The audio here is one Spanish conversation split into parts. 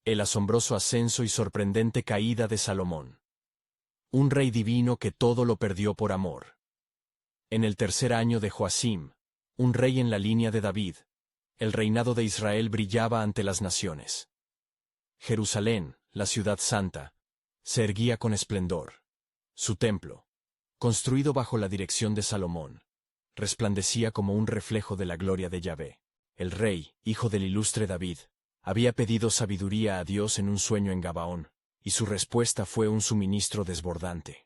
El asombroso ascenso y sorprendente caída de Salomón. Un rey divino que todo lo perdió por amor. En el tercer año de Joacim, un rey en la línea de David, el reinado de Israel brillaba ante las naciones. Jerusalén, la ciudad santa, se erguía con esplendor. Su templo, construido bajo la dirección de Salomón, resplandecía como un reflejo de la gloria de Yahvé. El rey, hijo del ilustre David, había pedido sabiduría a Dios en un sueño en Gabaón, y su respuesta fue un suministro desbordante.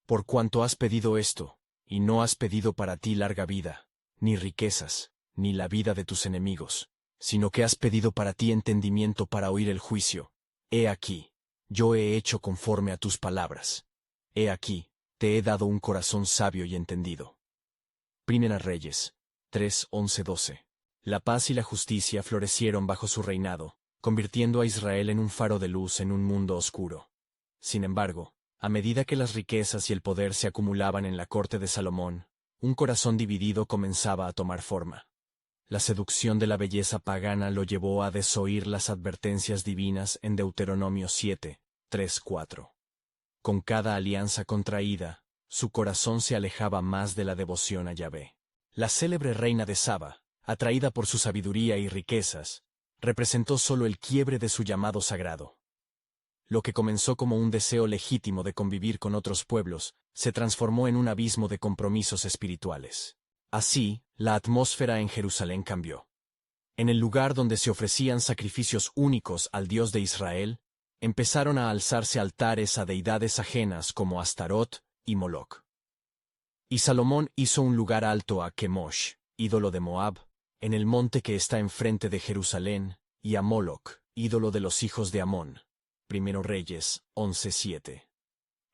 Por cuanto has pedido esto, y no has pedido para ti larga vida, ni riquezas, ni la vida de tus enemigos, sino que has pedido para ti entendimiento para oír el juicio. He aquí, yo he hecho conforme a tus palabras. He aquí, te he dado un corazón sabio y entendido. Primera Reyes 3, 11, 12. La paz y la justicia florecieron bajo su reinado, convirtiendo a Israel en un faro de luz en un mundo oscuro. Sin embargo, a medida que las riquezas y el poder se acumulaban en la corte de Salomón, un corazón dividido comenzaba a tomar forma. La seducción de la belleza pagana lo llevó a desoír las advertencias divinas en Deuteronomio 7, 3, 4. Con cada alianza contraída, su corazón se alejaba más de la devoción a Yahvé. La célebre reina de Saba, atraída por su sabiduría y riquezas, representó solo el quiebre de su llamado sagrado. Lo que comenzó como un deseo legítimo de convivir con otros pueblos, se transformó en un abismo de compromisos espirituales. Así, la atmósfera en Jerusalén cambió. En el lugar donde se ofrecían sacrificios únicos al Dios de Israel, empezaron a alzarse altares a deidades ajenas como Astarot y Moloc. Y Salomón hizo un lugar alto a Kemosh, ídolo de Moab, en el monte que está enfrente de Jerusalén, y a Moloc, ídolo de los hijos de Amón. Primero Reyes 11:7.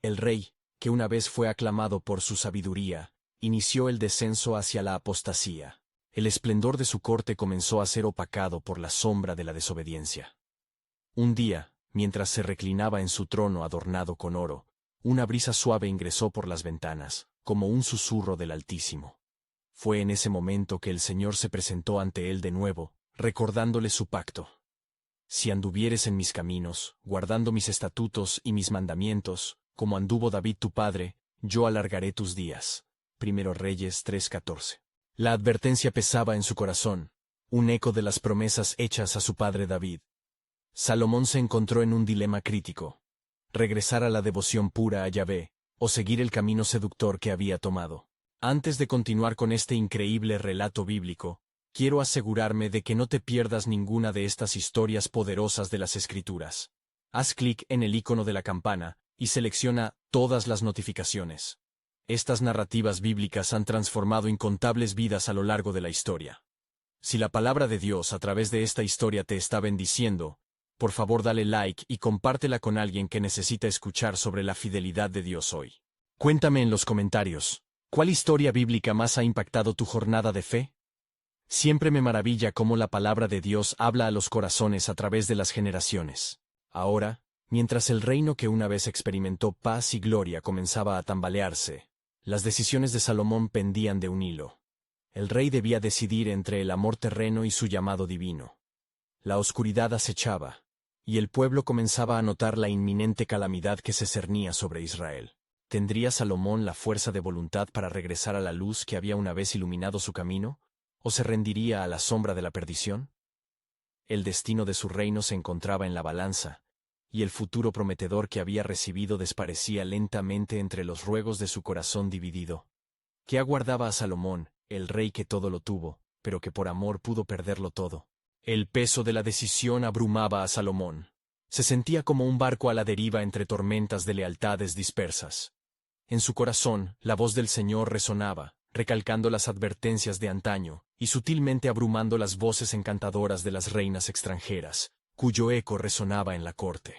El rey, que una vez fue aclamado por su sabiduría, inició el descenso hacia la apostasía. El esplendor de su corte comenzó a ser opacado por la sombra de la desobediencia. Un día, mientras se reclinaba en su trono adornado con oro, una brisa suave ingresó por las ventanas, como un susurro del Altísimo. Fue en ese momento que el Señor se presentó ante él de nuevo, recordándole su pacto. Si anduvieres en mis caminos, guardando mis estatutos y mis mandamientos, como anduvo David tu padre, yo alargaré tus días. Primero Reyes 3:14. La advertencia pesaba en su corazón, un eco de las promesas hechas a su padre David. Salomón se encontró en un dilema crítico: regresar a la devoción pura a Yahvé, o seguir el camino seductor que había tomado. Antes de continuar con este increíble relato bíblico, quiero asegurarme de que no te pierdas ninguna de estas historias poderosas de las Escrituras. Haz clic en el icono de la campana y selecciona todas las notificaciones. Estas narrativas bíblicas han transformado incontables vidas a lo largo de la historia. Si la palabra de Dios a través de esta historia te está bendiciendo, por favor dale like y compártela con alguien que necesita escuchar sobre la fidelidad de Dios hoy. Cuéntame en los comentarios, ¿cuál historia bíblica más ha impactado tu jornada de fe? Siempre me maravilla cómo la palabra de Dios habla a los corazones a través de las generaciones. Ahora, mientras el reino que una vez experimentó paz y gloria comenzaba a tambalearse, las decisiones de Salomón pendían de un hilo. El rey debía decidir entre el amor terreno y su llamado divino. La oscuridad acechaba, y el pueblo comenzaba a notar la inminente calamidad que se cernía sobre Israel. ¿Tendría Salomón la fuerza de voluntad para regresar a la luz que había una vez iluminado su camino? ¿O se rendiría a la sombra de la perdición? El destino de su reino se encontraba en la balanza, y el futuro prometedor que había recibido desparecía lentamente entre los ruegos de su corazón dividido. ¿Qué aguardaba a Salomón, el rey que todo lo tuvo, pero que por amor pudo perderlo todo? El peso de la decisión abrumaba a Salomón. Se sentía como un barco a la deriva entre tormentas de lealtades dispersas. En su corazón, la voz del Señor resonaba, recalcando las advertencias de antaño, y sutilmente abrumando las voces encantadoras de las reinas extranjeras, cuyo eco resonaba en la corte.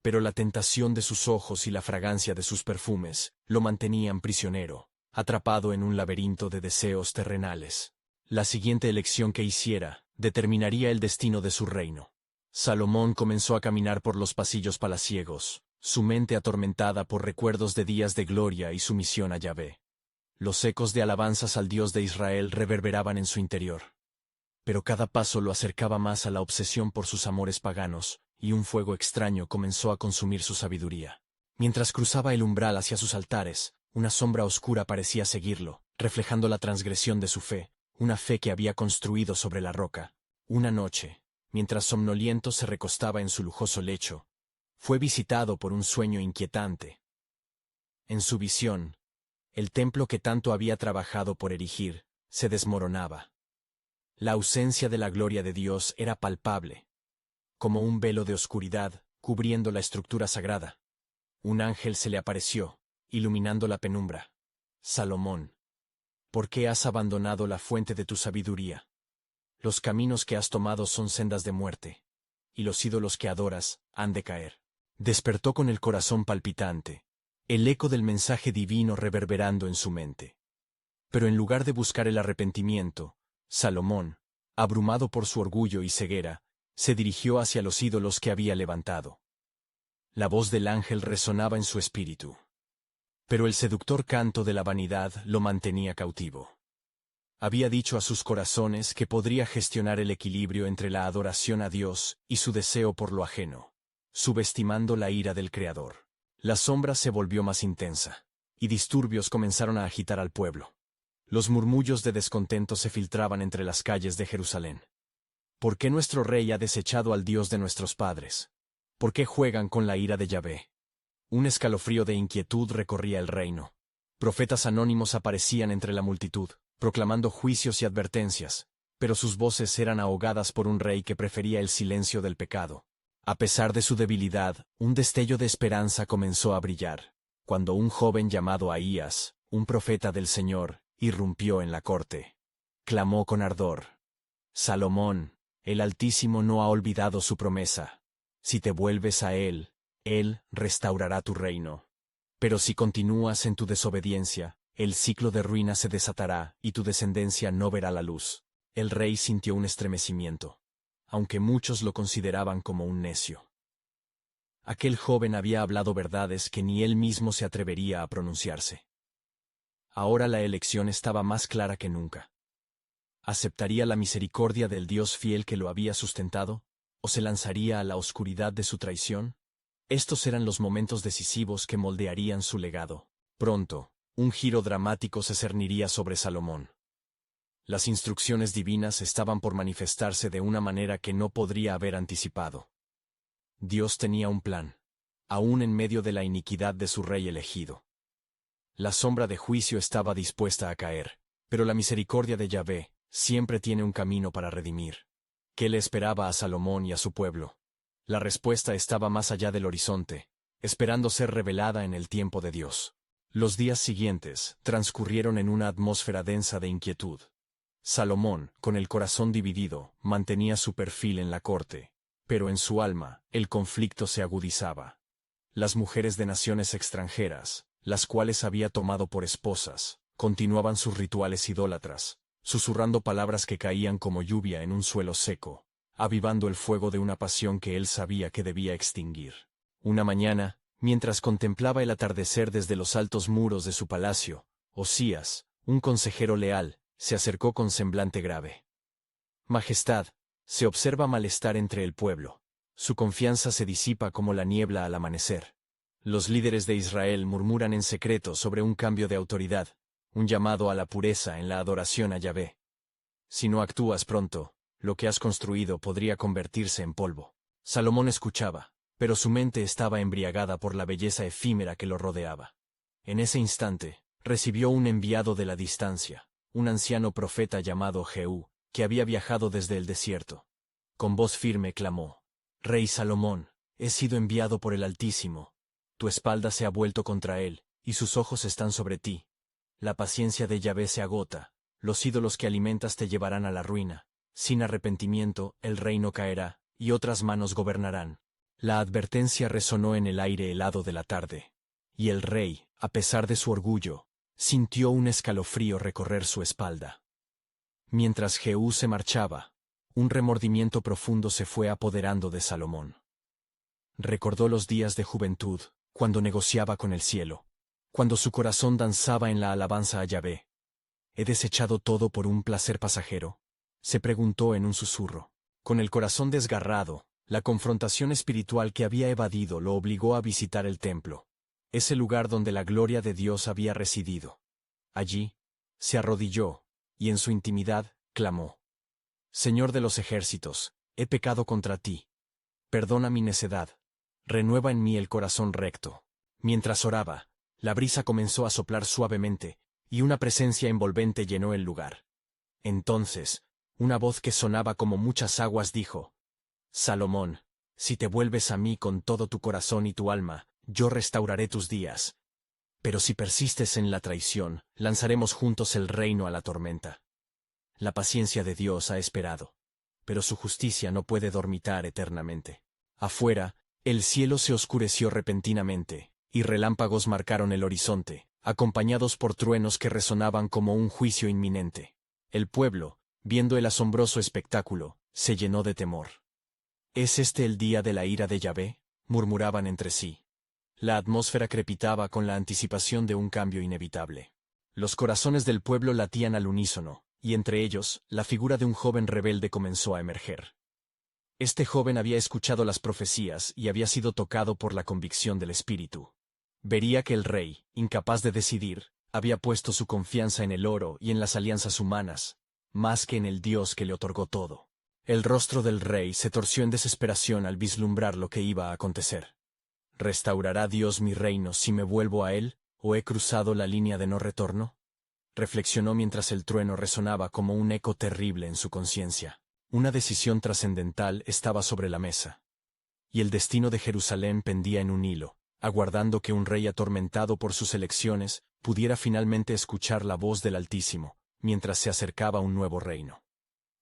Pero la tentación de sus ojos y la fragancia de sus perfumes lo mantenían prisionero, atrapado en un laberinto de deseos terrenales. La siguiente elección que hiciera determinaría el destino de su reino. Salomón comenzó a caminar por los pasillos palaciegos, su mente atormentada por recuerdos de días de gloria y sumisión a Yahvé. Los ecos de alabanzas al Dios de Israel reverberaban en su interior. Pero cada paso lo acercaba más a la obsesión por sus amores paganos, y un fuego extraño comenzó a consumir su sabiduría. Mientras cruzaba el umbral hacia sus altares, una sombra oscura parecía seguirlo, reflejando la transgresión de su fe, una fe que había construido sobre la roca. Una noche, mientras somnoliento se recostaba en su lujoso lecho, fue visitado por un sueño inquietante. En su visión, el templo que tanto había trabajado por erigir, se desmoronaba. La ausencia de la gloria de Dios era palpable, como un velo de oscuridad cubriendo la estructura sagrada. Un ángel se le apareció, iluminando la penumbra. Salomón, ¿por qué has abandonado la fuente de tu sabiduría? Los caminos que has tomado son sendas de muerte, y los ídolos que adoras han de caer. Despertó con el corazón palpitante, el eco del mensaje divino reverberando en su mente. Pero en lugar de buscar el arrepentimiento, Salomón, abrumado por su orgullo y ceguera, se dirigió hacia los ídolos que había levantado. La voz del ángel resonaba en su espíritu. Pero el seductor canto de la vanidad lo mantenía cautivo. Había dicho a sus corazones que podría gestionar el equilibrio entre la adoración a Dios y su deseo por lo ajeno, subestimando la ira del Creador. La sombra se volvió más intensa, y disturbios comenzaron a agitar al pueblo. Los murmullos de descontento se filtraban entre las calles de Jerusalén. ¿Por qué nuestro rey ha desechado al Dios de nuestros padres? ¿Por qué juegan con la ira de Yahvé? Un escalofrío de inquietud recorría el reino. Profetas anónimos aparecían entre la multitud, proclamando juicios y advertencias, pero sus voces eran ahogadas por un rey que prefería el silencio del pecado. A pesar de su debilidad, un destello de esperanza comenzó a brillar, cuando un joven llamado Ahías, un profeta del Señor, irrumpió en la corte. Clamó con ardor: Salomón, el Altísimo no ha olvidado su promesa. Si te vuelves a Él restaurará tu reino. Pero si continúas en tu desobediencia, el ciclo de ruina se desatará y tu descendencia no verá la luz. El rey sintió un estremecimiento, aunque muchos lo consideraban como un necio. Aquel joven había hablado verdades que ni él mismo se atrevería a pronunciarse. Ahora la elección estaba más clara que nunca. ¿Aceptaría la misericordia del Dios fiel que lo había sustentado, o se lanzaría a la oscuridad de su traición? Estos eran los momentos decisivos que moldearían su legado. Pronto, un giro dramático se cerniría sobre Salomón. Las instrucciones divinas estaban por manifestarse de una manera que no podría haber anticipado. Dios tenía un plan, aún en medio de la iniquidad de su rey elegido. La sombra de juicio estaba dispuesta a caer, pero la misericordia de Yahvé siempre tiene un camino para redimir. ¿Qué le esperaba a Salomón y a su pueblo? La respuesta estaba más allá del horizonte, esperando ser revelada en el tiempo de Dios. Los días siguientes transcurrieron en una atmósfera densa de inquietud. Salomón, con el corazón dividido, mantenía su perfil en la corte, pero en su alma, el conflicto se agudizaba. Las mujeres de naciones extranjeras, las cuales había tomado por esposas, continuaban sus rituales idólatras, susurrando palabras que caían como lluvia en un suelo seco, avivando el fuego de una pasión que él sabía que debía extinguir. Una mañana, mientras contemplaba el atardecer desde los altos muros de su palacio, Osías, un consejero leal, se acercó con semblante grave. Majestad, se observa malestar entre el pueblo. Su confianza se disipa como la niebla al amanecer. Los líderes de Israel murmuran en secreto sobre un cambio de autoridad, un llamado a la pureza en la adoración a Yahvé. Si no actúas pronto, lo que has construido podría convertirse en polvo. Salomón escuchaba, pero su mente estaba embriagada por la belleza efímera que lo rodeaba. En ese instante, recibió un enviado de la distancia, un anciano profeta llamado Jehú, que había viajado desde el desierto. Con voz firme clamó: Rey Salomón, he sido enviado por el Altísimo. Tu espalda se ha vuelto contra él, y sus ojos están sobre ti. La paciencia de Yahvé se agota, los ídolos que alimentas te llevarán a la ruina. Sin arrepentimiento, el reino caerá, y otras manos gobernarán. La advertencia resonó en el aire helado de la tarde, y el rey, a pesar de su orgullo, sintió un escalofrío recorrer su espalda. Mientras Jehú se marchaba, un remordimiento profundo se fue apoderando de Salomón. Recordó los días de juventud, cuando negociaba con el cielo, cuando su corazón danzaba en la alabanza a Yahvé. ¿He desechado todo por un placer pasajero?, se preguntó en un susurro. Con el corazón desgarrado, La confrontación espiritual que había evadido lo obligó a visitar el templo, ese lugar donde la gloria de Dios había residido. Allí, se arrodilló, y en su intimidad, clamó: Señor de los ejércitos, he pecado contra ti. Perdona mi necedad. Renueva en mí el corazón recto. Mientras oraba, la brisa comenzó a soplar suavemente, y una presencia envolvente llenó el lugar. Entonces, una voz que sonaba como muchas aguas dijo: Salomón, si te vuelves a mí con todo tu corazón y tu alma, yo restauraré tus días. Pero si persistes en la traición, lanzaremos juntos el reino a la tormenta. La paciencia de Dios ha esperado, pero su justicia no puede dormitar eternamente. Afuera, el cielo se oscureció repentinamente, y relámpagos marcaron el horizonte, acompañados por truenos que resonaban como un juicio inminente. El pueblo, viendo el asombroso espectáculo, se llenó de temor. ¿Es este el día de la ira de Yahvé?, murmuraban entre sí. La atmósfera crepitaba con la anticipación de un cambio inevitable. Los corazones del pueblo latían al unísono, y entre ellos, la figura de un joven rebelde comenzó a emerger. Este joven había escuchado las profecías y había sido tocado por la convicción del Espíritu. Vería que el rey, incapaz de decidir, había puesto su confianza en el oro y en las alianzas humanas, más que en el Dios que le otorgó todo. El rostro del rey se torció en desesperación al vislumbrar lo que iba a acontecer. ¿Restaurará Dios mi reino si me vuelvo a él, o he cruzado la línea de no retorno? Reflexionó mientras el trueno resonaba como un eco terrible en su conciencia. Una decisión trascendental estaba sobre la mesa. Y el destino de Jerusalén pendía en un hilo, aguardando que un rey atormentado por sus elecciones pudiera finalmente escuchar la voz del Altísimo, mientras se acercaba un nuevo reino.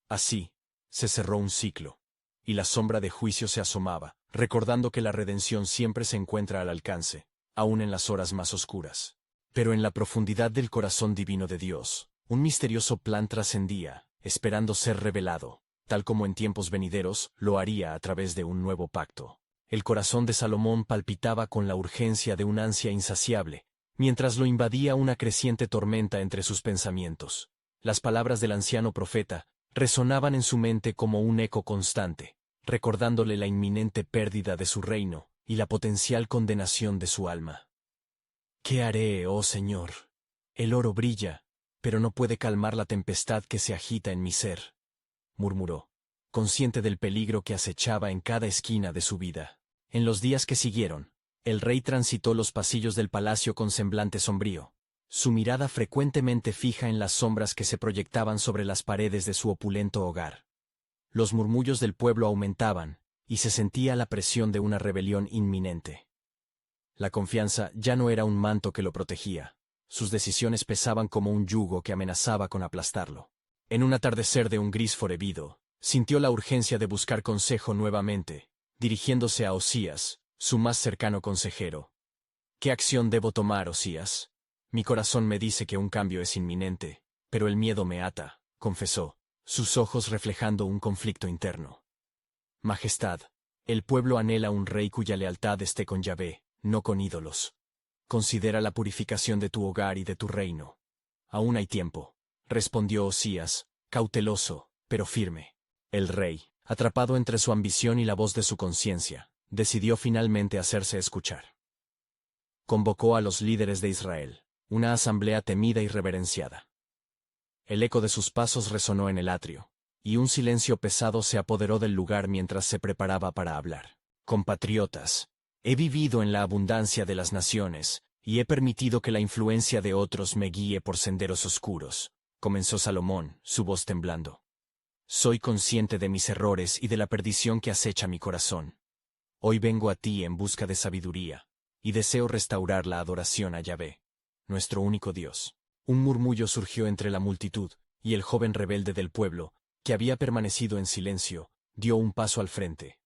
Así, se cerró un ciclo, y la sombra de juicio se asomaba, recordando que la redención siempre se encuentra al alcance, aun en las horas más oscuras. Pero en la profundidad del corazón divino de Dios, un misterioso plan trascendía, esperando ser revelado, tal como en tiempos venideros lo haría a través de un nuevo pacto. El corazón de Salomón palpitaba con la urgencia de un ansia insaciable, mientras lo invadía una creciente tormenta entre sus pensamientos. Las palabras del anciano profeta resonaban en su mente como un eco constante, recordándole la inminente pérdida de su reino y la potencial condenación de su alma. ¿Qué haré, oh Señor? El oro brilla, pero no puede calmar la tempestad que se agita en mi ser, murmuró, consciente del peligro que acechaba en cada esquina de su vida. En los días que siguieron, el rey transitó los pasillos del palacio con semblante sombrío, su mirada frecuentemente fija en las sombras que se proyectaban sobre las paredes de su opulento hogar. Los murmullos del pueblo aumentaban, y se sentía la presión de una rebelión inminente. La confianza ya no era un manto que lo protegía, sus decisiones pesaban como un yugo que amenazaba con aplastarlo. En un atardecer de un gris forevido, sintió la urgencia de buscar consejo nuevamente, dirigiéndose a Osías, su más cercano consejero. ¿Qué acción debo tomar, Osías? Mi corazón me dice que un cambio es inminente, pero el miedo me ata, confesó, sus ojos reflejando un conflicto interno. Majestad, el pueblo anhela un rey cuya lealtad esté con Yahvé, no con ídolos. Considera la purificación de tu hogar y de tu reino. Aún hay tiempo, respondió Osías, cauteloso, pero firme. El rey, atrapado entre su ambición y la voz de su conciencia, decidió finalmente hacerse escuchar. Convocó a los líderes de Israel, una asamblea temida y reverenciada. El eco de sus pasos resonó en el atrio, y un silencio pesado se apoderó del lugar mientras se preparaba para hablar. Compatriotas, he vivido en la abundancia de las naciones, y he permitido que la influencia de otros me guíe por senderos oscuros, comenzó Salomón, su voz temblando. Soy consciente de mis errores y de la perdición que acecha mi corazón. Hoy vengo a ti en busca de sabiduría, y deseo restaurar la adoración a Yahvé, nuestro único Dios. Un murmullo surgió entre la multitud, y el joven rebelde del pueblo, que había permanecido en silencio, dio un paso al frente.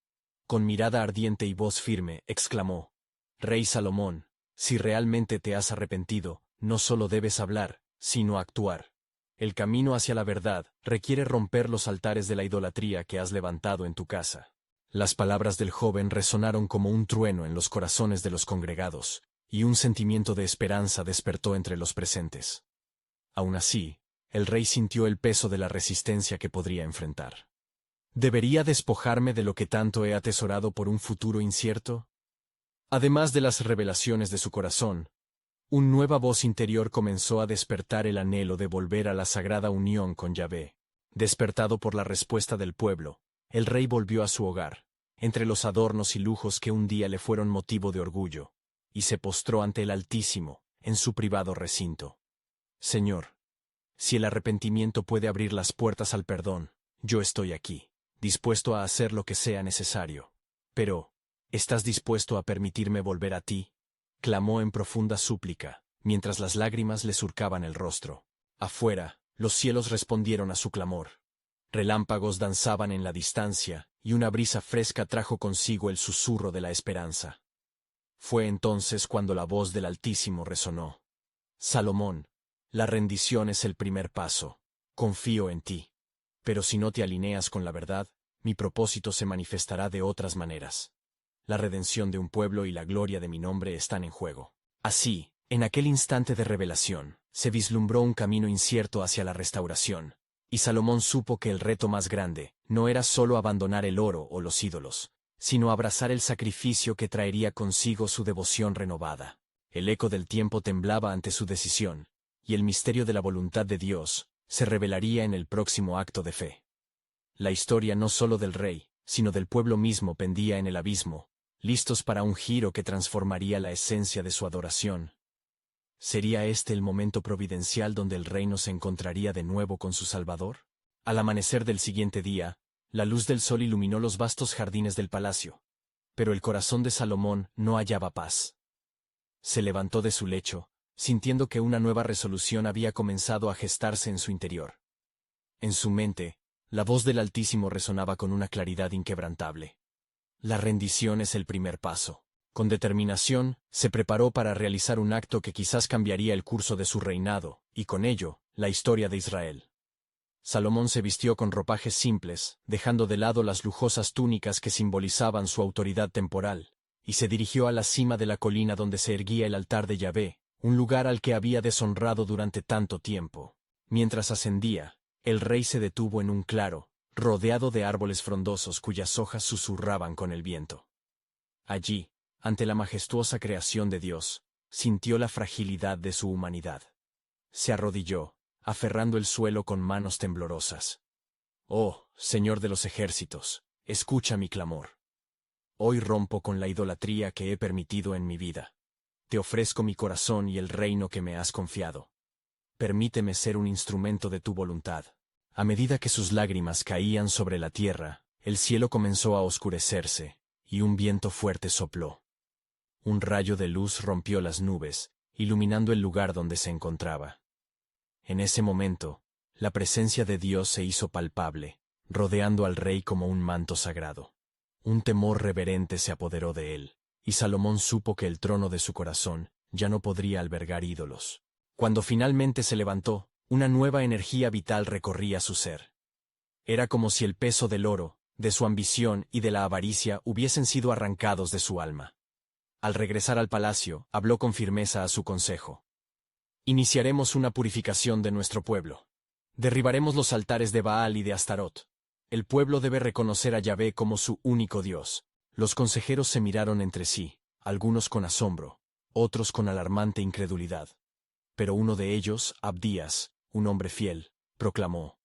Con mirada ardiente y voz firme, exclamó: Rey Salomón, si realmente te has arrepentido, no solo debes hablar, sino actuar. El camino hacia la verdad requiere romper los altares de la idolatría que has levantado en tu casa. Las palabras del joven resonaron como un trueno en los corazones de los congregados, y un sentimiento de esperanza despertó entre los presentes. Aun así, el rey sintió el peso de la resistencia que podría enfrentar. ¿Debería despojarme de lo que tanto he atesorado por un futuro incierto? Además de las revelaciones de su corazón, una nueva voz interior comenzó a despertar el anhelo de volver a la sagrada unión con Yahvé. Despertado por la respuesta del pueblo, el rey volvió a su hogar, entre los adornos y lujos que un día le fueron motivo de orgullo, y se postró ante el Altísimo, en su privado recinto. Señor, si el arrepentimiento puede abrir las puertas al perdón, yo estoy aquí, dispuesto a hacer lo que sea necesario. Pero, ¿estás dispuesto a permitirme volver a ti? Clamó en profunda súplica, mientras las lágrimas le surcaban el rostro. Afuera, los cielos respondieron a su clamor. Relámpagos danzaban en la distancia, y una brisa fresca trajo consigo el susurro de la esperanza. Fue entonces cuando la voz del Altísimo resonó. Salomón, la rendición es el primer paso. Confío en ti. Pero si no te alineas con la verdad, mi propósito se manifestará de otras maneras. La redención de un pueblo y la gloria de mi nombre están en juego. Así, en aquel instante de revelación, se vislumbró un camino incierto hacia la restauración, y Salomón supo que el reto más grande no era solo abandonar el oro o los ídolos, sino abrazar el sacrificio que traería consigo su devoción renovada. El eco del tiempo temblaba ante su decisión, y el misterio de la voluntad de Dios se revelaría en el próximo acto de fe. La historia no solo del rey, sino del pueblo mismo pendía en el abismo, listos para un giro que transformaría la esencia de su adoración. ¿Sería este el momento providencial donde el reino se encontraría de nuevo con su Salvador? Al amanecer del siguiente día, la luz del sol iluminó los vastos jardines del palacio. Pero el corazón de Salomón no hallaba paz. Se levantó de su lecho, sintiendo que una nueva resolución había comenzado a gestarse en su interior. En su mente, la voz del Altísimo resonaba con una claridad inquebrantable. La rendición es el primer paso. Con determinación, se preparó para realizar un acto que quizás cambiaría el curso de su reinado, y con ello, la historia de Israel. Salomón se vistió con ropajes simples, dejando de lado las lujosas túnicas que simbolizaban su autoridad temporal, y se dirigió a la cima de la colina donde se erguía el altar de Yahvé, un lugar al que había deshonrado durante tanto tiempo. Mientras ascendía, el rey se detuvo en un claro, rodeado de árboles frondosos cuyas hojas susurraban con el viento. Allí, ante la majestuosa creación de Dios, sintió la fragilidad de su humanidad. Se arrodilló, aferrando el suelo con manos temblorosas. Oh, Señor de los ejércitos, escucha mi clamor. Hoy rompo con la idolatría que he permitido en mi vida. Te ofrezco mi corazón y el reino que me has confiado. Permíteme ser un instrumento de tu voluntad. A medida que sus lágrimas caían sobre la tierra, el cielo comenzó a oscurecerse, y un viento fuerte sopló. Un rayo de luz rompió las nubes, iluminando el lugar donde se encontraba. En ese momento, la presencia de Dios se hizo palpable, rodeando al rey como un manto sagrado. Un temor reverente se apoderó de él, y Salomón supo que el trono de su corazón ya no podría albergar ídolos. Cuando finalmente se levantó, una nueva energía vital recorría su ser. Era como si el peso del oro, de su ambición y de la avaricia hubiesen sido arrancados de su alma. Al regresar al palacio, habló con firmeza a su consejo. Iniciaremos una purificación de nuestro pueblo. Derribaremos los altares de Baal y de Astarot. El pueblo debe reconocer a Yahvé como su único Dios. Los consejeros se miraron entre sí, algunos con asombro, otros con alarmante incredulidad. Pero uno de ellos, Abdías, un hombre fiel, proclamó: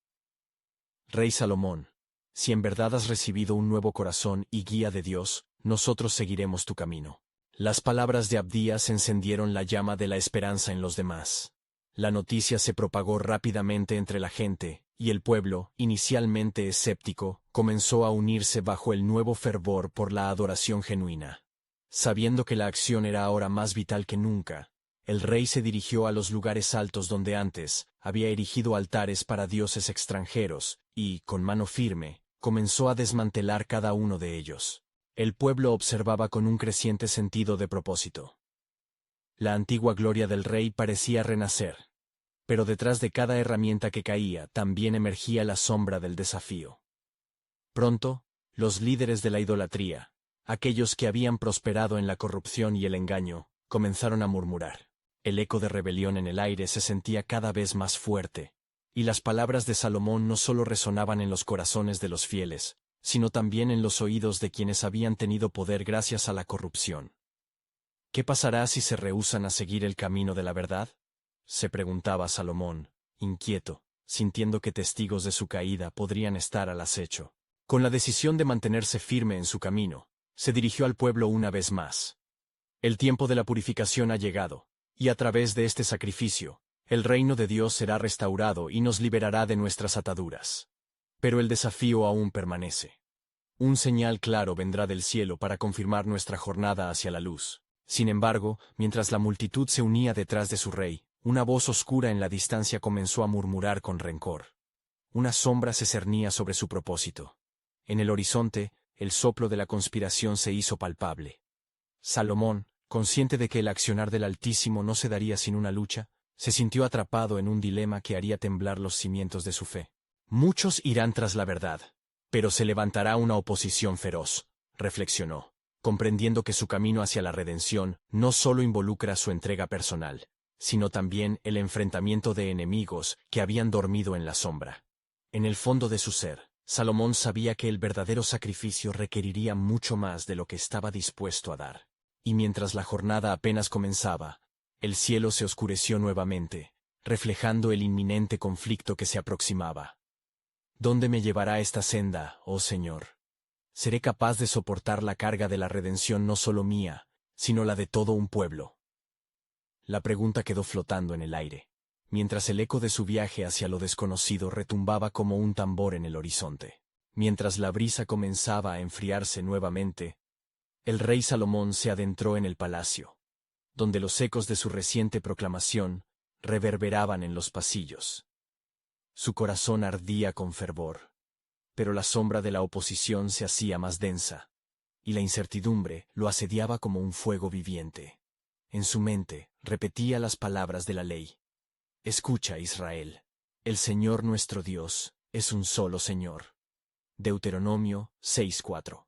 Rey Salomón, si en verdad has recibido un nuevo corazón y guía de Dios, nosotros seguiremos tu camino. Las palabras de Abdías encendieron la llama de la esperanza en los demás. La noticia se propagó rápidamente entre la gente, y el pueblo, inicialmente escéptico, comenzó a unirse bajo el nuevo fervor por la adoración genuina. Sabiendo que la acción era ahora más vital que nunca, el rey se dirigió a los lugares altos donde antes había erigido altares para dioses extranjeros, y, con mano firme, comenzó a desmantelar cada uno de ellos. El pueblo observaba con un creciente sentido de propósito. La antigua gloria del rey parecía renacer. Pero detrás de cada herramienta que caía también emergía la sombra del desafío. Pronto, los líderes de la idolatría, aquellos que habían prosperado en la corrupción y el engaño, comenzaron a murmurar. El eco de rebelión en el aire se sentía cada vez más fuerte, Y las palabras de Salomón no solo resonaban en los corazones de los fieles, sino también en los oídos de quienes habían tenido poder gracias a la corrupción. ¿Qué pasará si se rehúsan a seguir el camino de la verdad? Se preguntaba Salomón, inquieto, sintiendo que testigos de su caída podrían estar al acecho. Con la decisión de mantenerse firme en su camino, se dirigió al pueblo una vez más. El tiempo de la purificación ha llegado, y a través de este sacrificio, el reino de Dios será restaurado y nos liberará de nuestras ataduras. Pero el desafío aún permanece. Un señal claro vendrá del cielo para confirmar nuestra jornada hacia la luz. Sin embargo, mientras la multitud se unía detrás de su rey, una voz oscura en la distancia comenzó a murmurar con rencor. Una sombra se cernía sobre su propósito. En el horizonte, el soplo de la conspiración se hizo palpable. Salomón, consciente de que el accionar del Altísimo no se daría sin una lucha, se sintió atrapado en un dilema que haría temblar los cimientos de su fe. Muchos irán tras la verdad, pero se levantará una oposición feroz, reflexionó, comprendiendo que su camino hacia la redención no solo involucra su entrega personal, sino también el enfrentamiento de enemigos que habían dormido en la sombra. En el fondo de su ser, Salomón sabía que el verdadero sacrificio requeriría mucho más de lo que estaba dispuesto a dar. Y mientras la jornada apenas comenzaba, el cielo se oscureció nuevamente, reflejando el inminente conflicto que se aproximaba. ¿Dónde me llevará esta senda, oh Señor? ¿Seré capaz de soportar la carga de la redención no solo mía, sino la de todo un pueblo? La pregunta quedó flotando en el aire, mientras el eco de su viaje hacia lo desconocido retumbaba como un tambor en el horizonte. Mientras la brisa comenzaba a enfriarse nuevamente, el rey Salomón se adentró en el palacio, donde los ecos de su reciente proclamación reverberaban en los pasillos. Su corazón ardía con fervor, pero la sombra de la oposición se hacía más densa, y la incertidumbre lo asediaba como un fuego viviente. En su mente repetía las palabras de la ley. Escucha, Israel, el Señor nuestro Dios es un solo Señor. Deuteronomio 6:4.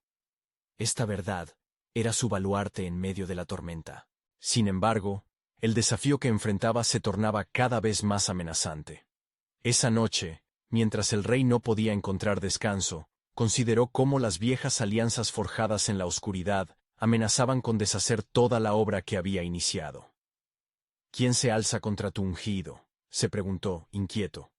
Esta verdad era su baluarte en medio de la tormenta. Sin embargo, el desafío que enfrentaba se tornaba cada vez más amenazante. Esa noche, mientras el rey no podía encontrar descanso, consideró cómo las viejas alianzas forjadas en la oscuridad amenazaban con deshacer toda la obra que había iniciado. ¿Quién se alza contra tu ungido?, se preguntó, inquieto.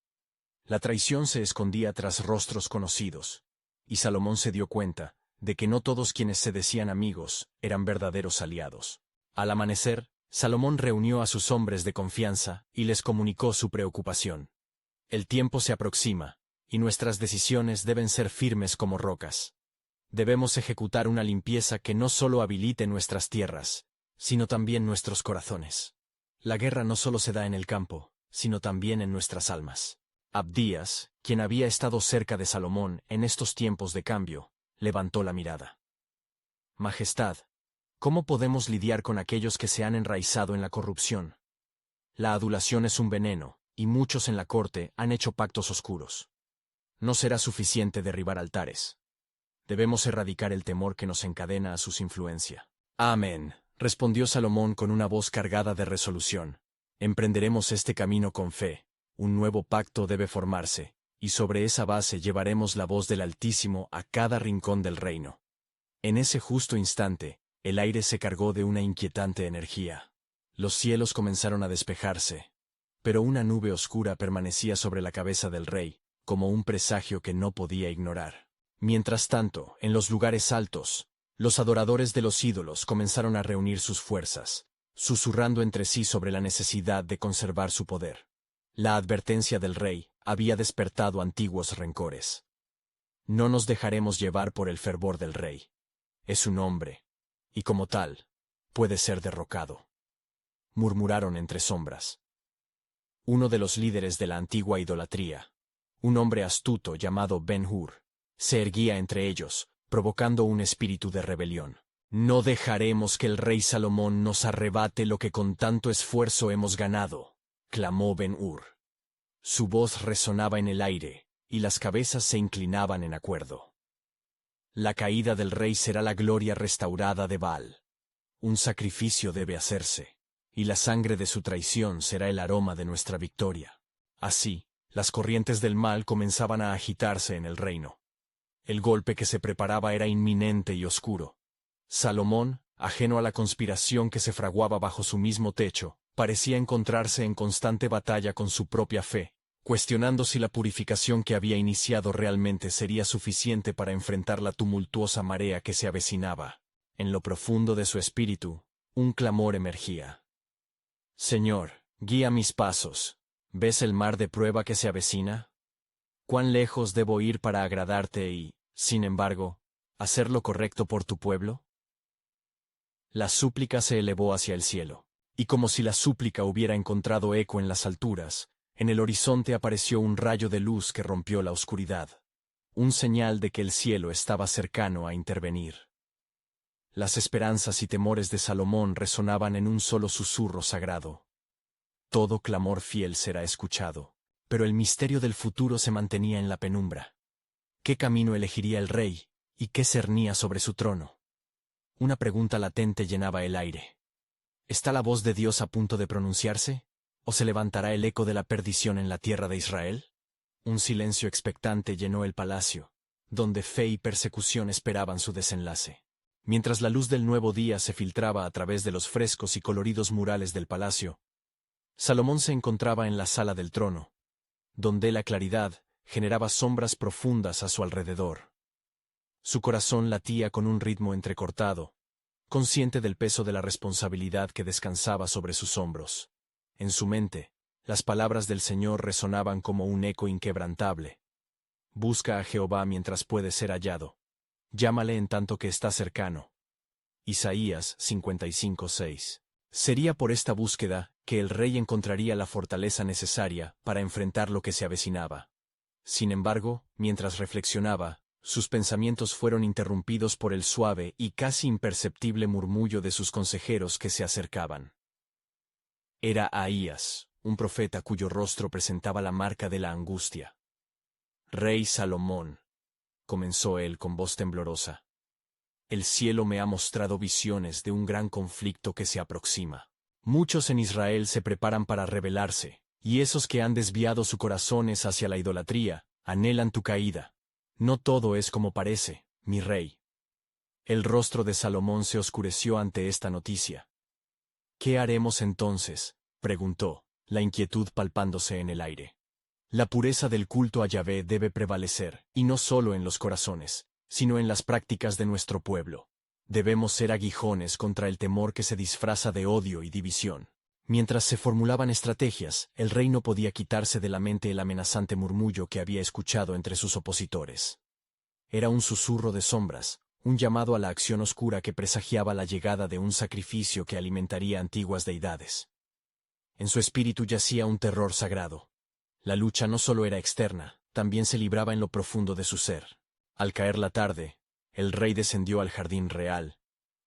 La traición se escondía tras rostros conocidos, y Salomón se dio cuenta de que no todos quienes se decían amigos eran verdaderos aliados. Al amanecer, Salomón reunió a sus hombres de confianza y les comunicó su preocupación. El tiempo se aproxima, y nuestras decisiones deben ser firmes como rocas. Debemos ejecutar una limpieza que no solo habilite nuestras tierras, sino también nuestros corazones. La guerra no solo se da en el campo, sino también en nuestras almas. Abdías, quien había estado cerca de Salomón en estos tiempos de cambio, levantó la mirada. Majestad, ¿cómo podemos lidiar con aquellos que se han enraizado en la corrupción? La adulación es un veneno, y muchos en la corte han hecho pactos oscuros. No será suficiente derribar altares. Debemos erradicar el temor que nos encadena a sus influencia. Amén, respondió Salomón con una voz cargada de resolución. Emprenderemos este camino con fe. Un nuevo pacto debe formarse, y sobre esa base llevaremos la voz del Altísimo a cada rincón del reino. En ese justo instante, el aire se cargó de una inquietante energía. Los cielos comenzaron a despejarse, pero una nube oscura permanecía sobre la cabeza del rey, como un presagio que no podía ignorar. Mientras tanto, en los lugares altos, los adoradores de los ídolos comenzaron a reunir sus fuerzas, susurrando entre sí sobre la necesidad de conservar su poder. La advertencia del rey había despertado antiguos rencores. No nos dejaremos llevar por el fervor del rey. Es un hombre, y como tal, puede ser derrocado. Murmuraron entre sombras. Uno de los líderes de la antigua idolatría, un hombre astuto llamado Ben-Hur, se erguía entre ellos, provocando un espíritu de rebelión. No dejaremos que el rey Salomón nos arrebate lo que con tanto esfuerzo hemos ganado, clamó Ben-Hur. Su voz resonaba en el aire, y las cabezas se inclinaban en acuerdo. La caída del rey será la gloria restaurada de Baal. Un sacrificio debe hacerse, y la sangre de su traición será el aroma de nuestra victoria. Así, Las corrientes del mal comenzaban a agitarse en el reino. El golpe que se preparaba era inminente y oscuro. Salomón, ajeno a la conspiración que se fraguaba bajo su mismo techo, parecía encontrarse en constante batalla con su propia fe, cuestionando si la purificación que había iniciado realmente sería suficiente para enfrentar la tumultuosa marea que se avecinaba. En lo profundo de su espíritu, un clamor emergía. Señor, guía mis pasos. ¿Ves el mar de prueba que se avecina? ¿Cuán lejos debo ir para agradarte y, sin embargo, hacer lo correcto por tu pueblo? La súplica se elevó hacia el cielo, y como si la súplica hubiera encontrado eco en las alturas, en el horizonte apareció un rayo de luz que rompió la oscuridad, un señal de que el cielo estaba cercano a intervenir. Las esperanzas y temores de Salomón resonaban en un solo susurro sagrado. Todo clamor fiel será escuchado, pero el misterio del futuro se mantenía en la penumbra. ¿Qué camino elegiría el rey, y qué cernía sobre su trono? Una pregunta latente llenaba el aire. ¿Está la voz de Dios a punto de pronunciarse? ¿O se levantará el eco de la perdición en la tierra de Israel? Un silencio expectante llenó el palacio, donde fe y persecución esperaban su desenlace. Mientras la luz del nuevo día se filtraba a través de los frescos y coloridos murales del palacio, Salomón se encontraba en la sala del trono, donde la claridad generaba sombras profundas a su alrededor. Su corazón latía con un ritmo entrecortado, consciente del peso de la responsabilidad que descansaba sobre sus hombros. En su mente, las palabras del Señor resonaban como un eco inquebrantable. Busca a Jehová mientras puede ser hallado. Llámale en tanto que está cercano. Isaías 55:6. Sería por esta búsqueda que el rey encontraría la fortaleza necesaria para enfrentar lo que se avecinaba. Sin embargo, mientras reflexionaba, sus pensamientos fueron interrumpidos por el suave y casi imperceptible murmullo de sus consejeros que se acercaban. Era Ahías, un profeta cuyo rostro presentaba la marca de la angustia. «Rey Salomón», comenzó él con voz temblorosa, «el cielo me ha mostrado visiones de un gran conflicto que se aproxima. Muchos en Israel se preparan para rebelarse, y esos que han desviado sus corazones hacia la idolatría, anhelan tu caída. No todo es como parece, mi rey». El rostro de Salomón se oscureció ante esta noticia. «¿Qué haremos entonces?», preguntó, la inquietud palpándose en el aire. La pureza del culto a Yahvé debe prevalecer, y no solo en los corazones, sino en las prácticas de nuestro pueblo. Debemos ser aguijones contra el temor que se disfraza de odio y división. Mientras se formulaban estrategias, el rey no podía quitarse de la mente el amenazante murmullo que había escuchado entre sus opositores. Era un susurro de sombras, un llamado a la acción oscura que presagiaba la llegada de un sacrificio que alimentaría antiguas deidades. En su espíritu yacía un terror sagrado. La lucha no solo era externa, también se libraba en lo profundo de su ser. Al caer la tarde, el rey descendió al jardín real,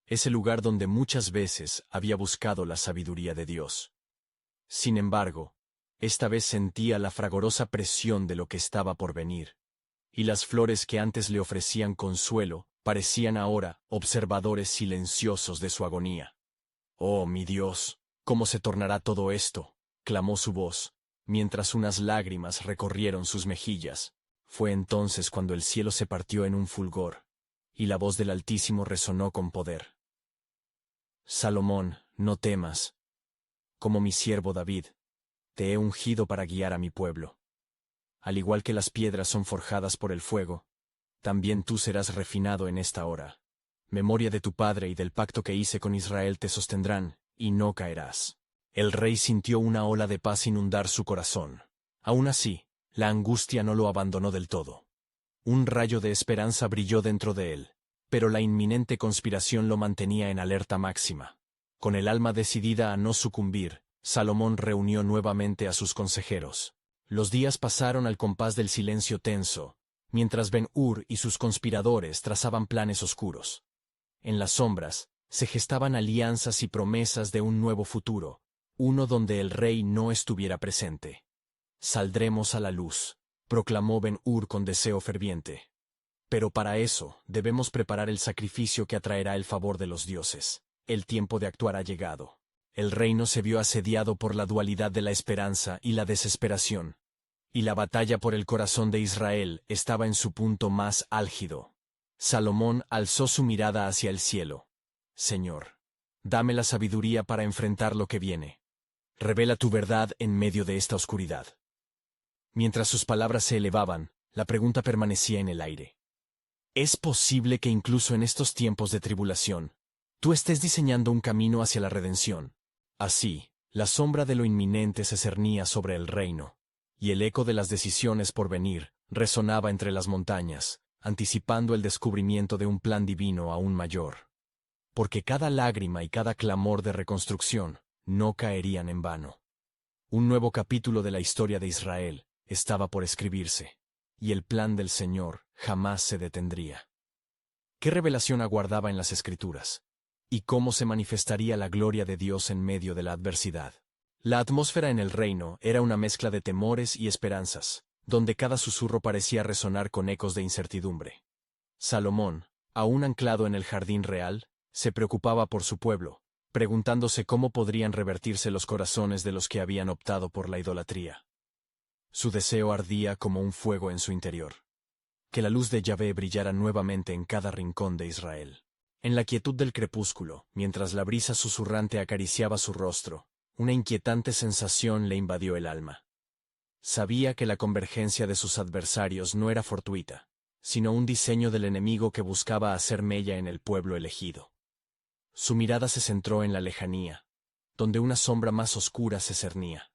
ese lugar donde muchas veces había buscado la sabiduría de Dios. Sin embargo, esta vez sentía la fragorosa presión de lo que estaba por venir, y las flores que antes le ofrecían consuelo parecían ahora observadores silenciosos de su agonía. «Oh, mi Dios, ¿cómo se tornará todo esto?», clamó su voz, mientras unas lágrimas recorrieron sus mejillas. Fue entonces cuando el cielo se partió en un fulgor, y la voz del Altísimo resonó con poder. «Salomón, no temas. Como mi siervo David, te he ungido para guiar a mi pueblo. Al igual que las piedras son forjadas por el fuego, también tú serás refinado en esta hora. Memoria de tu padre y del pacto que hice con Israel te sostendrán, y no caerás». El rey sintió una ola de paz inundar su corazón. Aún así, la angustia no lo abandonó del todo. Un rayo de esperanza brilló dentro de él, pero la inminente conspiración lo mantenía en alerta máxima. Con el alma decidida a no sucumbir, Salomón reunió nuevamente a sus consejeros. Los días pasaron al compás del silencio tenso, mientras Ben-Hur y sus conspiradores trazaban planes oscuros. En las sombras, se gestaban alianzas y promesas de un nuevo futuro, uno donde el rey no estuviera presente. «Saldremos a la luz», proclamó Ben-Hur con deseo ferviente. «Pero para eso debemos preparar el sacrificio que atraerá el favor de los dioses. El tiempo de actuar ha llegado». El reino se vio asediado por la dualidad de la esperanza y la desesperación. y la batalla por el corazón de Israel estaba en su punto más álgido. Salomón alzó su mirada hacia el cielo. Señor, dame la sabiduría para enfrentar lo que viene. Revela tu verdad en medio de esta oscuridad. Mientras sus palabras se elevaban, la pregunta permanecía en el aire. ¿Es posible que incluso en estos tiempos de tribulación, tú estés diseñando un camino hacia la redención? Así, la sombra de lo inminente se cernía sobre el reino, y el eco de las decisiones por venir resonaba entre las montañas, anticipando el descubrimiento de un plan divino aún mayor. Porque cada lágrima y cada clamor de reconstrucción no caerían en vano. Un nuevo capítulo de la historia de Israel estaba por escribirse, y el plan del Señor jamás se detendría. ¿Qué revelación aguardaba en las Escrituras? ¿Y cómo se manifestaría la gloria de Dios en medio de la adversidad? La atmósfera en el reino era una mezcla de temores y esperanzas, donde cada susurro parecía resonar con ecos de incertidumbre. Salomón, aún anclado en el jardín real, se preocupaba por su pueblo, preguntándose cómo podrían revertirse los corazones de los que habían optado por la idolatría. Su deseo ardía como un fuego en su interior. Que la luz de Yahvé brillara nuevamente en cada rincón de Israel. En la quietud del crepúsculo, mientras la brisa susurrante acariciaba su rostro, una inquietante sensación le invadió el alma. Sabía que la convergencia de sus adversarios no era fortuita, sino un diseño del enemigo que buscaba hacer mella en el pueblo elegido. Su mirada se centró en la lejanía, donde una sombra más oscura se cernía.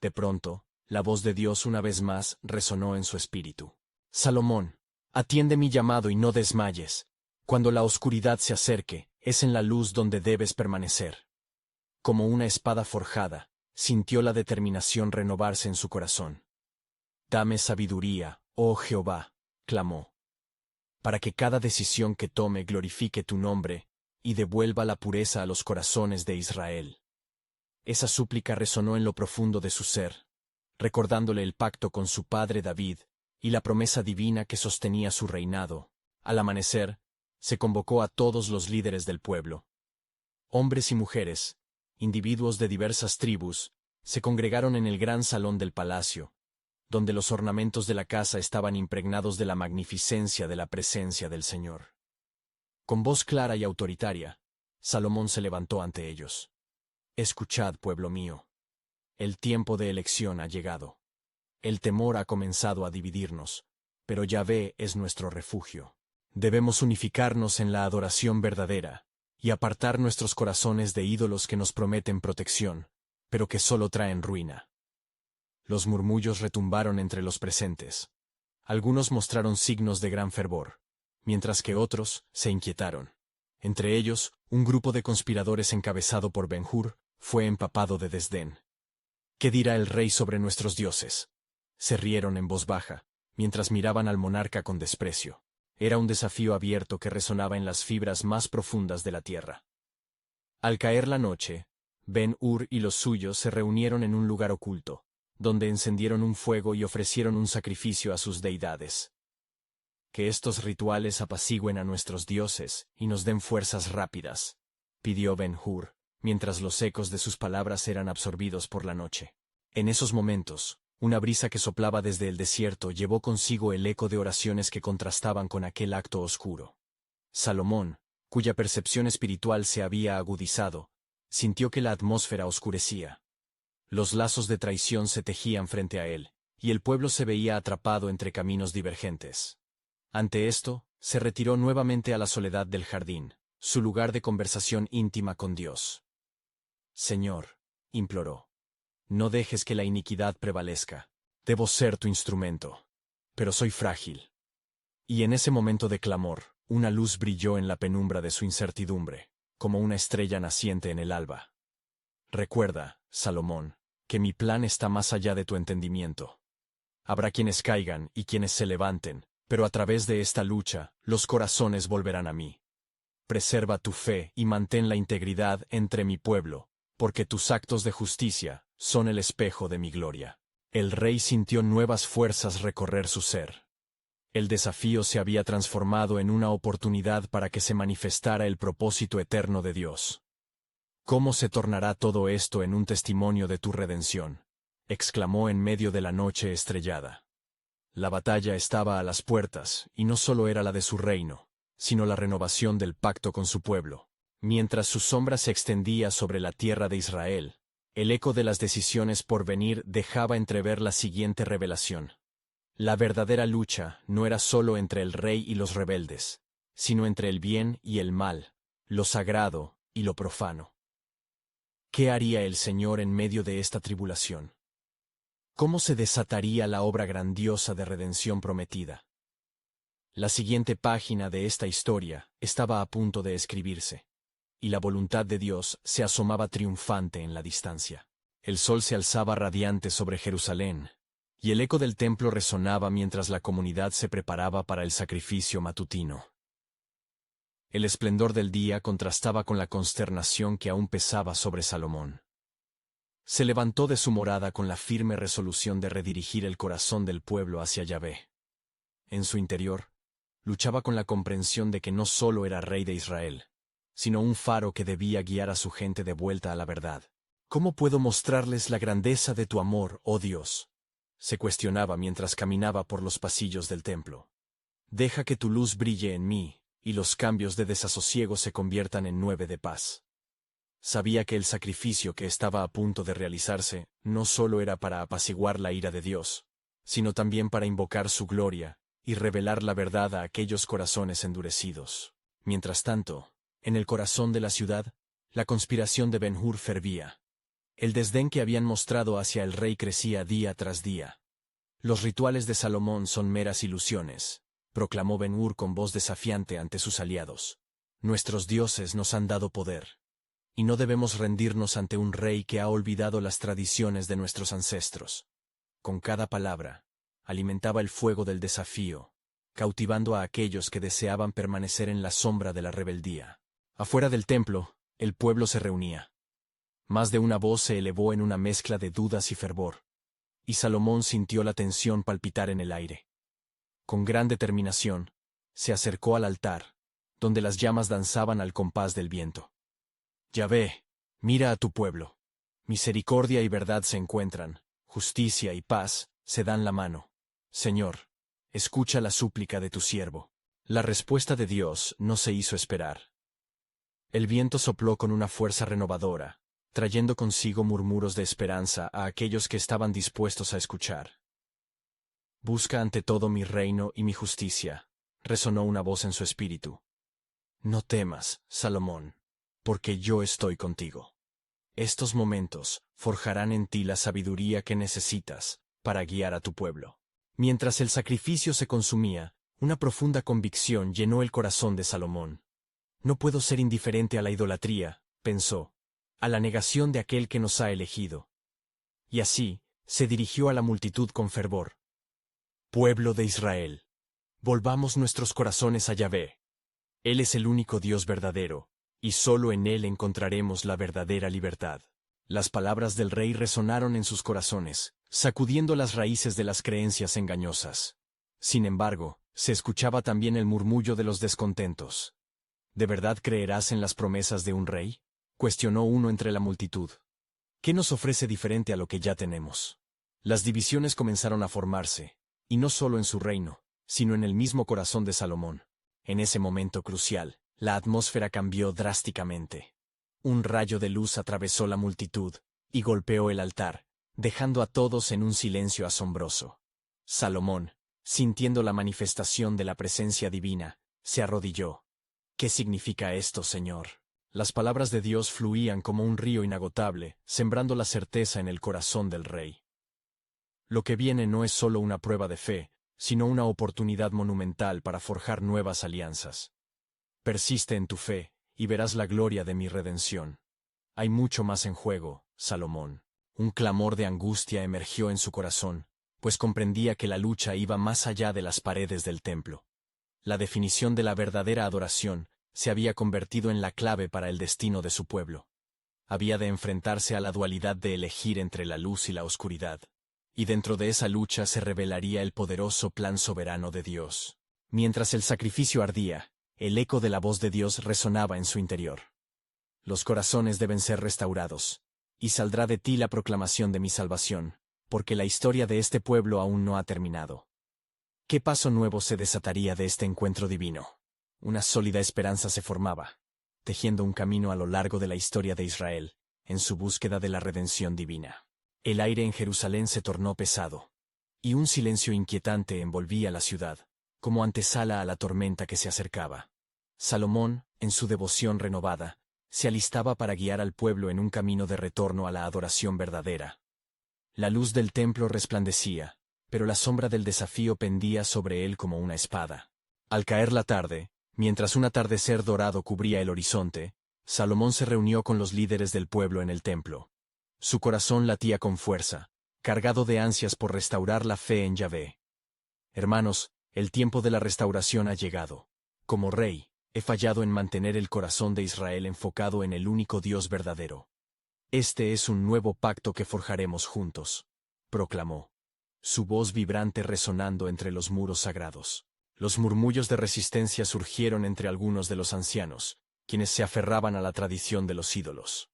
De pronto, la voz de Dios una vez más resonó en su espíritu. Salomón, atiende mi llamado y no desmayes. Cuando la oscuridad se acerque, es en la luz donde debes permanecer. Como una espada forjada, sintió la determinación renovarse en su corazón. Dame sabiduría, oh Jehová, clamó, para que cada decisión que tome glorifique tu nombre y devuelva la pureza a los corazones de Israel. Esa súplica resonó en lo profundo de su ser, recordándole el pacto con su padre David y la promesa divina que sostenía su reinado. Al amanecer, se convocó a todos los líderes del pueblo. Hombres y mujeres, individuos de diversas tribus, se congregaron en el gran salón del palacio, donde los ornamentos de la casa estaban impregnados de la magnificencia de la presencia del Señor. Con voz clara y autoritaria, Salomón se levantó ante ellos. Escuchad, pueblo mío. El tiempo de elección ha llegado. El temor ha comenzado a dividirnos, pero Yahvé es nuestro refugio. Debemos unificarnos en la adoración verdadera y apartar nuestros corazones de ídolos que nos prometen protección, pero que solo traen ruina. Los murmullos retumbaron entre los presentes. Algunos mostraron signos de gran fervor, mientras que otros se inquietaron. Entre ellos, un grupo de conspiradores encabezado por Ben-Hur fue empapado de desdén. ¿Qué dirá el rey sobre nuestros dioses? Se rieron en voz baja, mientras miraban al monarca con desprecio. Era un desafío abierto que resonaba en las fibras más profundas de la tierra. Al caer la noche, Ben-Hur y los suyos se reunieron en un lugar oculto, donde encendieron un fuego y ofrecieron un sacrificio a sus deidades. Que estos rituales apacigüen a nuestros dioses y nos den fuerzas rápidas, pidió Ben-Hur, mientras los ecos de sus palabras eran absorbidos por la noche. En esos momentos, una brisa que soplaba desde el desierto llevó consigo el eco de oraciones que contrastaban con aquel acto oscuro. Salomón, cuya percepción espiritual se había agudizado, sintió que la atmósfera oscurecía. Los lazos de traición se tejían frente a él, y el pueblo se veía atrapado entre caminos divergentes. Ante esto, se retiró nuevamente a la soledad del jardín, su lugar de conversación íntima con Dios. Señor, imploró, no dejes que la iniquidad prevalezca. Debo ser tu instrumento. Pero soy frágil. Y en ese momento de clamor, una luz brilló en la penumbra de su incertidumbre, como una estrella naciente en el alba. Recuerda, Salomón, que mi plan está más allá de tu entendimiento. Habrá quienes caigan y quienes se levanten, pero a través de esta lucha, los corazones volverán a mí. Preserva tu fe y mantén la integridad entre mi pueblo, porque tus actos de justicia son el espejo de mi gloria. El rey sintió nuevas fuerzas recorrer su ser. El desafío se había transformado en una oportunidad para que se manifestara el propósito eterno de Dios. ¿Cómo se tornará todo esto en un testimonio de tu redención? exclamó en medio de la noche estrellada. La batalla estaba a las puertas, y no solo era la de su reino, sino la renovación del pacto con su pueblo. Mientras su sombra se extendía sobre la tierra de Israel, el eco de las decisiones por venir dejaba entrever la siguiente revelación. La verdadera lucha no era solo entre el rey y los rebeldes, sino entre el bien y el mal, lo sagrado y lo profano. ¿Qué haría el Señor en medio de esta tribulación? ¿Cómo se desataría la obra grandiosa de redención prometida? La siguiente página de esta historia estaba a punto de escribirse, y la voluntad de Dios se asomaba triunfante en la distancia. El sol se alzaba radiante sobre Jerusalén, y el eco del templo resonaba mientras la comunidad se preparaba para el sacrificio matutino. El esplendor del día contrastaba con la consternación que aún pesaba sobre Salomón. Se levantó de su morada con la firme resolución de redirigir el corazón del pueblo hacia Yahvé. En su interior, luchaba con la comprensión de que no solo era rey de Israel, sino un faro que debía guiar a su gente de vuelta a la verdad. ¿Cómo puedo mostrarles la grandeza de tu amor, oh Dios?, se cuestionaba mientras caminaba por los pasillos del templo. Deja que tu luz brille en mí, y los cambios de desasosiego se conviertan en nube de paz. Sabía que el sacrificio que estaba a punto de realizarse no solo era para apaciguar la ira de Dios, sino también para invocar su gloria y revelar la verdad a aquellos corazones endurecidos. Mientras tanto, en el corazón de la ciudad, la conspiración de Ben-Hur fervía. El desdén que habían mostrado hacia el rey crecía día tras día. Los rituales de Salomón son meras ilusiones, proclamó Ben-Hur con voz desafiante ante sus aliados. Nuestros dioses nos han dado poder, y no debemos rendirnos ante un rey que ha olvidado las tradiciones de nuestros ancestros. Con cada palabra, alimentaba el fuego del desafío, cautivando a aquellos que deseaban permanecer en la sombra de la rebeldía. Afuera del templo, el pueblo se reunía. Más de una voz se elevó en una mezcla de dudas y fervor, y Salomón sintió la tensión palpitar en el aire. Con gran determinación, se acercó al altar, donde las llamas danzaban al compás del viento. Yahvé, mira a tu pueblo. Misericordia y verdad se encuentran, justicia y paz se dan la mano. Señor, escucha la súplica de tu siervo. La respuesta de Dios no se hizo esperar. El viento sopló con una fuerza renovadora, trayendo consigo murmuros de esperanza a aquellos que estaban dispuestos a escuchar. Busca ante todo mi reino y mi justicia, resonó una voz en su espíritu. No temas, Salomón, porque yo estoy contigo. Estos momentos forjarán en ti la sabiduría que necesitas para guiar a tu pueblo. Mientras el sacrificio se consumía, una profunda convicción llenó el corazón de Salomón. No puedo ser indiferente a la idolatría, pensó, a la negación de aquel que nos ha elegido. Y así, se dirigió a la multitud con fervor. Pueblo de Israel, volvamos nuestros corazones a Yahvé. Él es el único Dios verdadero, y solo en Él encontraremos la verdadera libertad. Las palabras del rey resonaron en sus corazones, sacudiendo las raíces de las creencias engañosas. Sin embargo, se escuchaba también el murmullo de los descontentos. ¿De verdad creerás en las promesas de un rey?, cuestionó uno entre la multitud. ¿Qué nos ofrece diferente a lo que ya tenemos? Las divisiones comenzaron a formarse, y no solo en su reino, sino en el mismo corazón de Salomón. En ese momento crucial, la atmósfera cambió drásticamente. Un rayo de luz atravesó la multitud y golpeó el altar, dejando a todos en un silencio asombroso. Salomón, sintiendo la manifestación de la presencia divina, se arrodilló. ¿Qué significa esto, Señor? Las palabras de Dios fluían como un río inagotable, sembrando la certeza en el corazón del rey. Lo que viene no es solo una prueba de fe, sino una oportunidad monumental para forjar nuevas alianzas. Persiste en tu fe, y verás la gloria de mi redención. Hay mucho más en juego, Salomón. Un clamor de angustia emergió en su corazón, pues comprendía que la lucha iba más allá de las paredes del templo. La definición de la verdadera adoración se había convertido en la clave para el destino de su pueblo. Había de enfrentarse a la dualidad de elegir entre la luz y la oscuridad. Y dentro de esa lucha se revelaría el poderoso plan soberano de Dios. Mientras el sacrificio ardía, el eco de la voz de Dios resonaba en su interior. Los corazones deben ser restaurados, y saldrá de ti la proclamación de mi salvación, porque la historia de este pueblo aún no ha terminado. ¿Qué paso nuevo se desataría de este encuentro divino? Una sólida esperanza se formaba, tejiendo un camino a lo largo de la historia de Israel, en su búsqueda de la redención divina. El aire en Jerusalén se tornó pesado, y un silencio inquietante envolvía la ciudad, como antesala a la tormenta que se acercaba. Salomón, en su devoción renovada, se alistaba para guiar al pueblo en un camino de retorno a la adoración verdadera. La luz del templo resplandecía, pero la sombra del desafío pendía sobre él como una espada. Al caer la tarde, mientras un atardecer dorado cubría el horizonte, Salomón se reunió con los líderes del pueblo en el templo. Su corazón latía con fuerza, cargado de ansias por restaurar la fe en Yahvé. Hermanos, el tiempo de la restauración ha llegado. Como rey, he fallado en mantener el corazón de Israel enfocado en el único Dios verdadero. Este es un nuevo pacto que forjaremos juntos, proclamó, su voz vibrante resonando entre los muros sagrados. Los murmullos de resistencia surgieron entre algunos de los ancianos, quienes se aferraban a la tradición de los ídolos.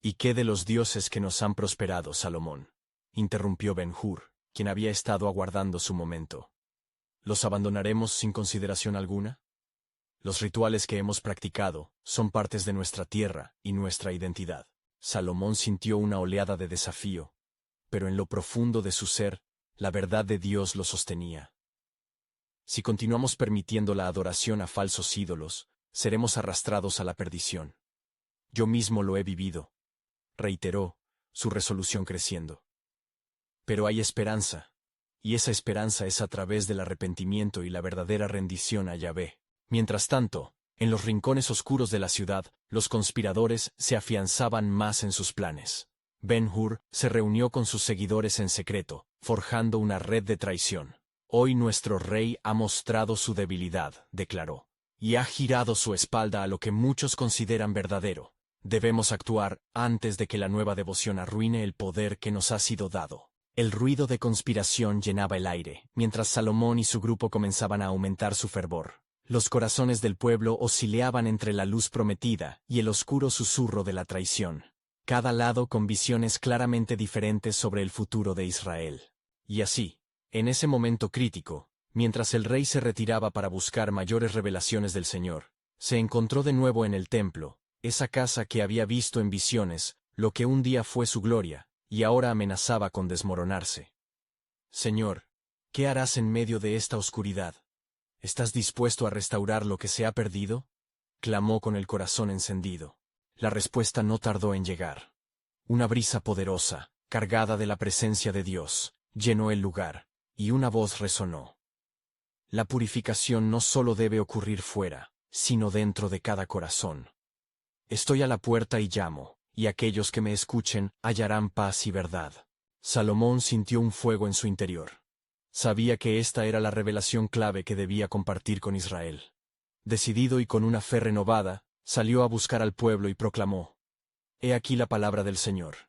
¿Y qué de los dioses que nos han prosperado, Salomón?, interrumpió Ben-Hur, quien había estado aguardando su momento. ¿Los abandonaremos sin consideración alguna? Los rituales que hemos practicado son partes de nuestra tierra y nuestra identidad. Salomón sintió una oleada de desafío, pero en lo profundo de su ser, la verdad de Dios lo sostenía. Si continuamos permitiendo la adoración a falsos ídolos, seremos arrastrados a la perdición. Yo mismo lo he vivido, reiteró, su resolución creciendo. Pero hay esperanza, y esa esperanza es a través del arrepentimiento y la verdadera rendición a Yahvé. Mientras tanto, en los rincones oscuros de la ciudad, los conspiradores se afianzaban más en sus planes. Ben-Hur se reunió con sus seguidores en secreto, forjando una red de traición. Hoy nuestro rey ha mostrado su debilidad, declaró, y ha girado su espalda a lo que muchos consideran verdadero. Debemos actuar antes de que la nueva devoción arruine el poder que nos ha sido dado. El ruido de conspiración llenaba el aire, mientras Salomón y su grupo comenzaban a aumentar su fervor. Los corazones del pueblo oscilaban entre la luz prometida y el oscuro susurro de la traición, cada lado con visiones claramente diferentes sobre el futuro de Israel. Y así, en ese momento crítico, mientras el rey se retiraba para buscar mayores revelaciones del Señor, se encontró de nuevo en el templo, esa casa que había visto en visiones, lo que un día fue su gloria, y ahora amenazaba con desmoronarse. Señor, ¿qué harás en medio de esta oscuridad? ¿Estás dispuesto a restaurar lo que se ha perdido?, clamó con el corazón encendido. La respuesta no tardó en llegar. Una brisa poderosa, cargada de la presencia de Dios, llenó el lugar, y una voz resonó. La purificación no solo debe ocurrir fuera, sino dentro de cada corazón. Estoy a la puerta y llamo, y aquellos que me escuchen hallarán paz y verdad. Salomón sintió un fuego en su interior. Sabía que esta era la revelación clave que debía compartir con Israel. Decidido y con una fe renovada, salió a buscar al pueblo y proclamó: He aquí la palabra del Señor.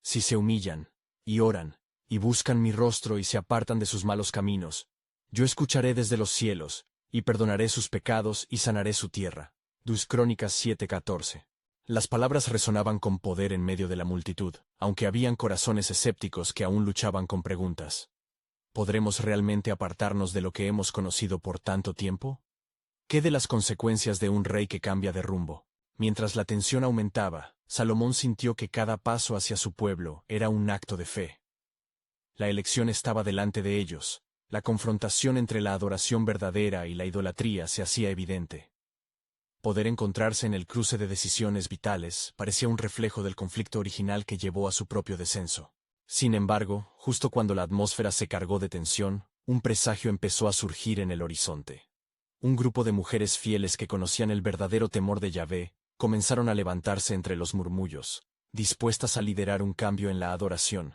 Si se humillan, y oran, y buscan mi rostro y se apartan de sus malos caminos, yo escucharé desde los cielos, y perdonaré sus pecados y sanaré su tierra. Dus Crónicas 7:14. Las palabras resonaban con poder en medio de la multitud, aunque habían corazones escépticos que aún luchaban con preguntas. ¿Podremos realmente apartarnos de lo que hemos conocido por tanto tiempo? ¿Qué de las consecuencias de un rey que cambia de rumbo? Mientras la tensión aumentaba, Salomón sintió que cada paso hacia su pueblo era un acto de fe. La elección estaba delante de ellos, la confrontación entre la adoración verdadera y la idolatría se hacía evidente. Poder encontrarse en el cruce de decisiones vitales parecía un reflejo del conflicto original que llevó a su propio descenso. Sin embargo, justo cuando la atmósfera se cargó de tensión, un presagio empezó a surgir en el horizonte. Un grupo de mujeres fieles que conocían el verdadero temor de Yahvé comenzaron a levantarse entre los murmullos, dispuestas a liderar un cambio en la adoración,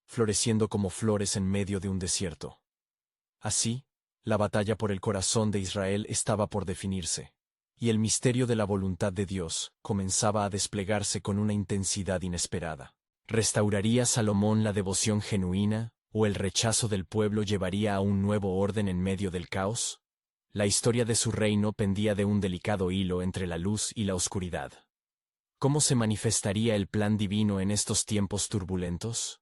floreciendo como flores en medio de un desierto. Así, la batalla por el corazón de Israel estaba por definirse, y el misterio de la voluntad de Dios comenzaba a desplegarse con una intensidad inesperada. ¿Restauraría Salomón la devoción genuina, o el rechazo del pueblo llevaría a un nuevo orden en medio del caos? La historia de su reino pendía de un delicado hilo entre la luz y la oscuridad. ¿Cómo se manifestaría el plan divino en estos tiempos turbulentos?